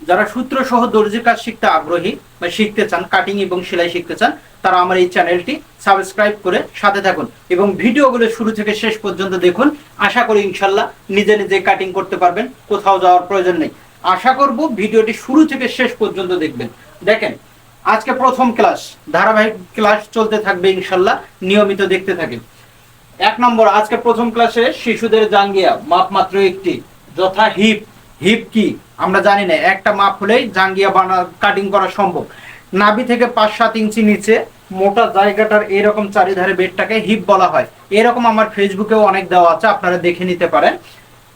যারা সূত্র সহ দর্জির কাজ শিখতে আগ্রহী বা শিখতে চান, কাটিং এবং সেলাই শিখতে চান, তারা আমার এই চ্যানেলটি সাবস্ক্রাইব করে সাথে থাকুন এবং ভিডিওগুলো শুরু থেকে শেষ পর্যন্ত দেখুন। আশা করি ইনশাল্লাহ নিজে নিজে কাটিং করতে পারবেন, কোথাও যাওয়ার প্রয়োজন নেই। আশা করব ভিডিওটি শুরু থেকে শেষ পর্যন্ত দেখবেন। দেখেন, আজকে প্রথম ক্লাস, ধারাবাহিক ক্লাস চলতে থাকবে ইনশাল্লাহ, নিয়মিত দেখতে থাকেন। 1 নম্বর, আজকে প্রথম ক্লাসে শিশুদের জাঙ্গিয়া মাপ মাত্র একটি, যথা হিপ। হিপ কি আমরা জানি না, একটা মাপ হলেই জাঙ্গিয়া কাটিং করা সম্ভব। নাভি থেকে 5-7 ইঞ্চি নিচে মোটা জায়গাটার এরকম চারিধারে বেডটাকে হিপ বলা হয়। এরকম আমার ফেসবুকেও অনেক দেওয়া আছে, আপনারা দেখে নিতে পারেন।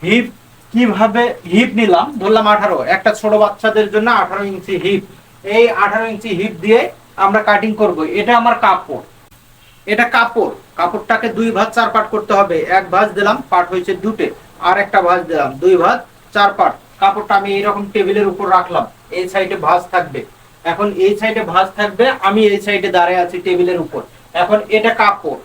হিপ কিভাবে হিপ নিলাম, ধরলাম 18, একটা ছোট বাচ্চাদের জন্য 18 ইঞ্চি হিপ। এই 18 ইঞ্চি হিপ দিয়ে আমরা কাটিং করব। এটা আমার কাপড়, এটা কাপড়টাকে 2 ভাঁজ 4 পাট করতে হবে। 1 ভাঁজ দিলাম, পাট হয়েছে 2টে, আর একটা ভাঁজ দিলাম, 2 ভাঁজ 4 পাট। কাপড়টা আমি এইরকম টেবিলের উপর রাখলাম, এই সাইডে ভাঁজ থাকবে। এখন এই সাইডে ভাঁজ থাকবে, আমি এই সাইডে দাঁড়িয়ে আছি টেবিলের উপর। এখন এটা কাপড়,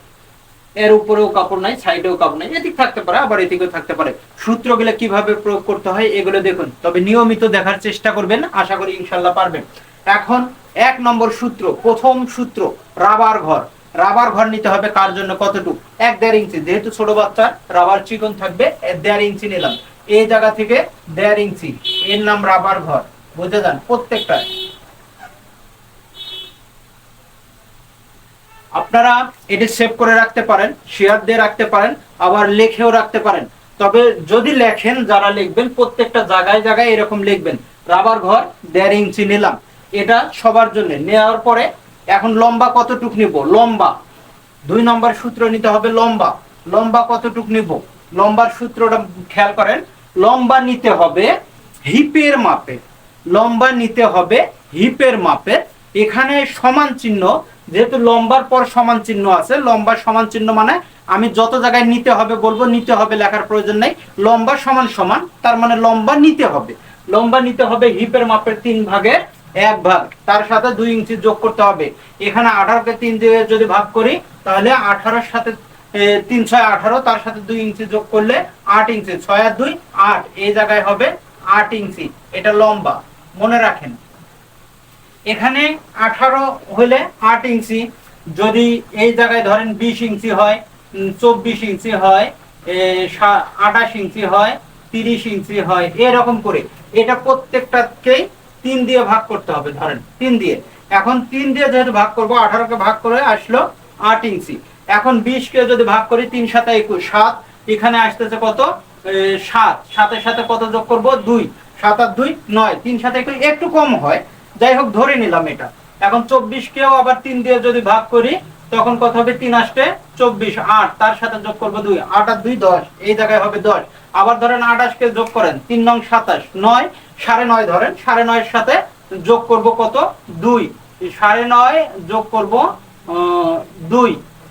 এর উপরেও কাপড় নাই, সাইডেও কাপড় নাই, এদিক থাকতে পারে আবার এদিকেও থাকতে পারে। সূত্রগুলো কিভাবে প্রয়োগ করতে হয় এগুলো দেখুন, তবে নিয়মিত দেখার চেষ্টা করবেন, আশা করি ইনশাল্লাহ পারবেন। এখন 1 নম্বর সূত্র, প্রথম সূত্র, রাবার ঘর। রাবার ঘর নিতে হবে কার জন্য, কতটুকু, 1-1.5 ইঞ্চি। যেহেতু ছোট বাচ্চার রাবার চিকন থাকবে, 1.5 ইঞ্চি নিলাম। এই জায়গা থেকে 1.5 ইঞ্চি, এর নাম রাবার ঘর। বুঝতে যান প্রত্যেকটা। আপনারা এটি সেভ করে রাখতে পারেন, শেয়ার দিয়ে রাখতে পারেন, আবার লেখেও রাখতে পারেন। তবে যদি লেখেন, যারা লিখবেন প্রত্যেকটা জায়গায় জায়গায় এরকম লিখবেন, রাবার ঘর 1.5 ইঞ্চি নিলাম। এটা সবার জন্য নেওয়ার পরে এখন লম্বা কতটুকু নিব, লম্বা 2 নম্বর সূত্র নিতে হবে। লম্বা লম্বা কতটুকু নিব, লম্বার সূত্রটা খেয়াল করেন। লম্বা নিতে হবে হিপের মাপে, লম্বা নিতে হবে হিপের মাপে। এখানে সমান চিহ্ন, যেহেতু লম্বার পর সমান চিহ্ন আছে, লম্বা সমান চিহ্ন মানে আমি যত জায়গায় নিতে হবে বলবো, নিতে হবে লেখার প্রয়োজন নেই। লম্বা সমান সমান, তার মানে লম্বা নিতে হবে। লম্বা নিতে হবে হিপের মাপের 3 ভাগের 1 ভাগ, তার সাথে 2 ইঞ্চি যোগ করতে হবে। এখানে 18কে 3 দিয়ে যদি ভাগ করি, তাহলে 18-এর সাথে 3-6 18, তার সাথে 2 ইঞ্চি যোগ করলে 8 ইঞ্চি, 6 আর 2 8, এই জায়গায় হবে 8 ইঞ্চি। এটা লম্বা, মনে রাখেন। এখানে 18 হলে 8 ইঞ্চি, যদি এই জায়গায় ধরেন 20 ইঞ্চি হয়, 24 ইঞ্চি হয়, 28 ইঞ্চি হয়, 30 ইঞ্চি হয়, এরকম করে এটা প্রত্যেকটাকেই 3 দিয়ে ভাগ করতে হবে। ধরেন 3 দিয়ে, এখন 3 দিয়ে যেহেতু ভাগ করব, 18কে ভাগ করে আসলো 8 ইঞ্চি। এখন 20কে যদি ভাগ করি, 3 7 21, 7, এখানে আসতেছে কত, 7, 7-এর সাথে কত যোগ করব, 2, 7 আর 2 9, 3 7 21, একটু কম হয়, যাই হোক ধরে নিলাম এটা। এখন 24কেও আবার 3 দিয়ে যদি ভাগ করি, তখন কত হবে, 3 আসতে 24, 8, তার সাথে যোগ করব 2, 8 আর 2 10, এই জায়গায় হবে 10। আবার ধরেন 28কে যোগ করেন, 3 নং 27, 9, 9.5 ধরেন, 9.5-এর সাথে যোগ করব কত, 2, 9.5 যোগ করব 2,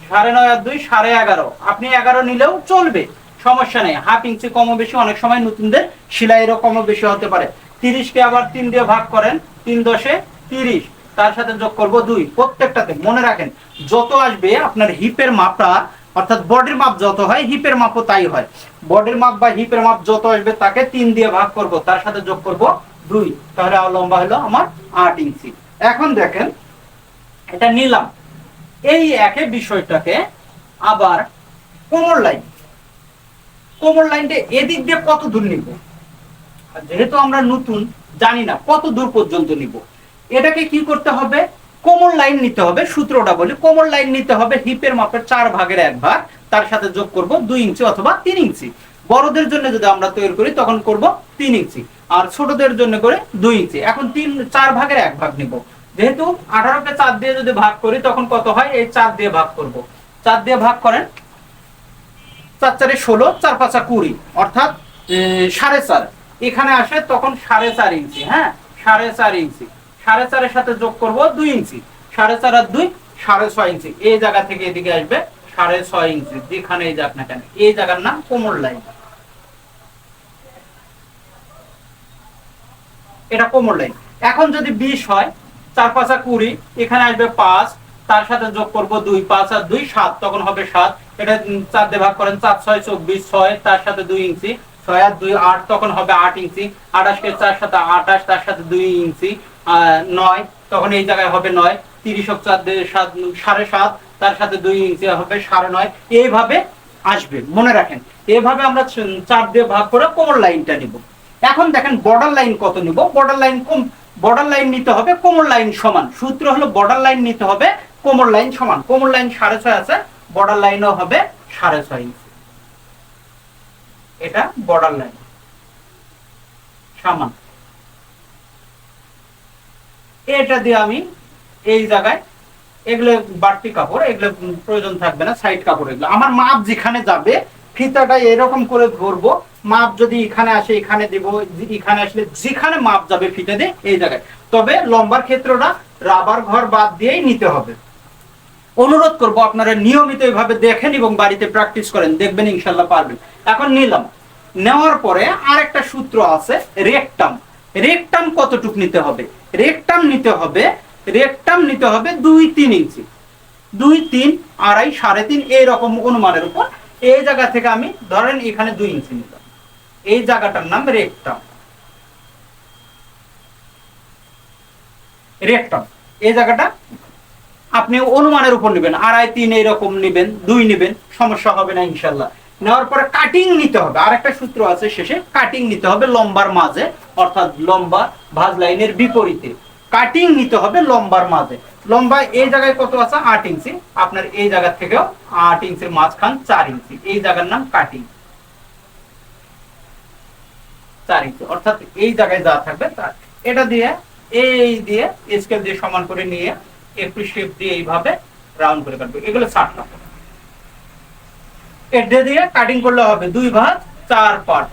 9.5 আর 2 11.5। আপনি 11 নিলেও চলবে, সমস্যা নেই। হাফ ইঞ্চি কম বেশি, অনেক সময় নতুনদের সেলাইয়েরও কম বেশি হতে পারে। 30কে আবার 3 দিয়ে ভাগ করেন, 3 10-এ 30, তার সাথে যোগ করব 2। প্রত্যেকটাতে মনে রাখেন, যত আসবে আপনার হিপের মাপটা, অর্থাৎ বডির মাপ যত হয়, হিপের মাপও তাই হয়। বডির মাপ বা হিপের মাপ যত আসবে, তাকে 3 দিয়ে ভাগ করব, তার সাথে যোগ করব 2, তাহলে লম্বা হলো আমার 8 ইঞ্চি। এখন দেখেন, এটা নিলাম। এই একই বিষয়টাকে আবার কোমর লাইন, কোমর লাইনটা এদিক দিয়ে কত দূর নিব, যেহেতু আমরা নতুন জানি না কত দূর পর্যন্ত নিব, এটাকে কি করতে হবে, কোমর লাইন নিতে হবে। সূত্রটা বলি, কোমর লাইন নিতে হবে হিপের মাপের 4 ভাগের 1 ভাগ, তার সাথে যোগ করব 2 ইঞ্চি অথবা 3 ইঞ্চি। বড়দের জন্য যদি আমরা তৈরি করি, তখন করব 3 ইঞ্চি, আর ছোটদের জন্য করে 2 ইঞ্চি। এখন 4 ভাগের 1 ভাগ নিব। যেহেতু 18কে 4 দিয়ে যদি ভাগ করি, তখন কত হয়, এই 4 দিয়ে ভাগ করব। 4 দিয়ে ভাগ করেন, 4 4-এ 16, 4 5-এ 20, অর্থাৎ 4.5 এখানে আসে, তখন 4.5 ইঞ্চি। হ্যাঁ, 4.5 ইঞ্চি, 4.5-এর সাথে যোগ করব 2 ইঞ্চি, 4.5 আর 2 6.5 ইঞ্চি। এই জায়গা থেকে এদিকে আসবে 6.5 ইঞ্চি, যেখানেই যাক না কেন। এই জায়গার নাম কোমর লাইন, এটা কোমর লাইন। এখন যদি 20 হয়, 4 5-এ 20, এখানে আসবে 5, তার সাথে যোগ করব 2, 5 আর 2 7, তখন হবে 7। এটা 4 দিয়ে ভাগ করেন, 4 6 24, 6, তার সাথে 2 ইঞ্চি, 6 আর 2 8, তখন হবে 8 ইঞ্চি। 28 কে 4 সাথে 28, তার সাথে 2 ইঞ্চি 9, তখন এই জায়গায় হবে 9। 30 হোক 4 দিয়ে 7 7.5, তার সাথে 2 ইঞ্চি হবে 9.5। এইভাবে আসবে, মনে রাখেন। এইভাবে আমরা 4 দিয়ে ভাগ করে কোমর লাইনটা নিব। এখন দেখেন বর্ডার লাইন কত নিব। বর্ডার লাইন নিতে হবে কোমর লাইন সমান। সূত্র হলো বর্ডার লাইন নিতে হবে কোমর লাইন সমান। কোমর লাইন 6.5 আছে, বর্ডার লাইনও হবে 6.5 ইঞ্চি। এটা বর্ডার লাইন সমান। এটা দিয়ে আমি এই জায়গায়, এগুলো বাড়তি কাপড়, এগুলো প্রয়োজন থাকবে না, সাইড কাপড়। এগুলো আমার মাপ যেখানে যাবে ফিতাটা এরকম করে ধরবো। মাপ যদি এখানে আসে এখানে দেব, এখানে আসলে যেখানে মাপ যাবে ফিতা দিয়ে এই জায়গায়। তবে লম্বার ক্ষেত্রটা রাবার ঘর বাদ দিয়েই নিতে হবে। অনুরোধ করব আপনারা নিয়মিত এইভাবে দেখেন এবং বাড়িতে প্র্যাকটিস করেন, দেখবেন ইনশাল্লাহ পারবেন। এখন নিলাম, নেওয়ার পরে আরেকটা সূত্র আছে রেকটাম। রেকটাম কতটুক নিতে হবে? রেকটাম নিতে হবে 2-3 ইঞ্চি। 2, 3, 2.5, 3.5 এইরকম অনুমানের উপর। এই জায়গা থেকে আমি ধরেন এখানে 2 ইঞ্চি নিলাম, এই জায়গাটার নাম রেকটাম। এই জায়গাটা আপনি অনুমানের উপর নেবেন, 2.5, 3 এইরকম নেবেন, 2 নেবেন, সমস্যা হবে না ইনশাল্লাহ। নেওয়ার পরে কাটিং নিতে হবে। আরেকটা সূত্র আছে শেষে, কাটিং নিতে হবে লম্বার মাঝে, অর্থাৎ লম্বা ভাঁজ লাইনের বিপরীতে কাটিং নিতে হবে লম্বার মাঝে। লম্বা এই জায়গায় কত আছে? 8 ইঞ্চি। আপনার এই জায়গা থেকেও 8 ইঞ্চির মাঝখান 4 ইঞ্চি, এই জায়গার নাম কাটিং। 4 ইঞ্চি অর্থাৎ এই জায়গায় যা থাকবে তার। এটা দিয়ে এই দিয়ে স্কেল দিয়ে সমান করে নিয়ে একটু শেপ দিয়ে এইভাবে রাউন্ড করে কাটবে। এগুলো 60 টাকা। এটা দিয়ে কাটিং করলে হবে 2 ভাঁজ 4 পার্ট।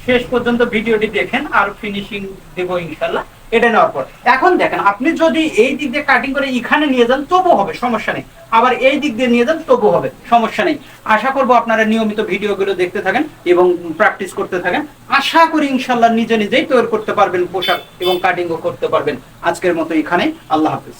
শেষ পর্যন্ত ভিডিওটি দেখেন, আর ফিনিশিং দেব ইনশাআল্লাহ। এটা নেওয়ার পর এখন দেখেন, আপনি যদি এই দিক দিয়ে কাটিং করে এখানে নিয়ে যান তবু হবে, সমস্যা নেই। আবার এই দিক দিয়ে নিয়ে যান তবু হবে, সমস্যা নেই। আশা করব আপনারা নিয়মিত ভিডিওগুলো দেখতে থাকেন এবং প্র্যাকটিস করতে থাকেন। আশা করি ইনশাআল্লাহ নিজে নিজেই তৈরি করতে পারবেন পোশাক এবং কাটিংও করতে পারবেন। আজকের মতো এখানেই, আল্লাহ হাফেজ।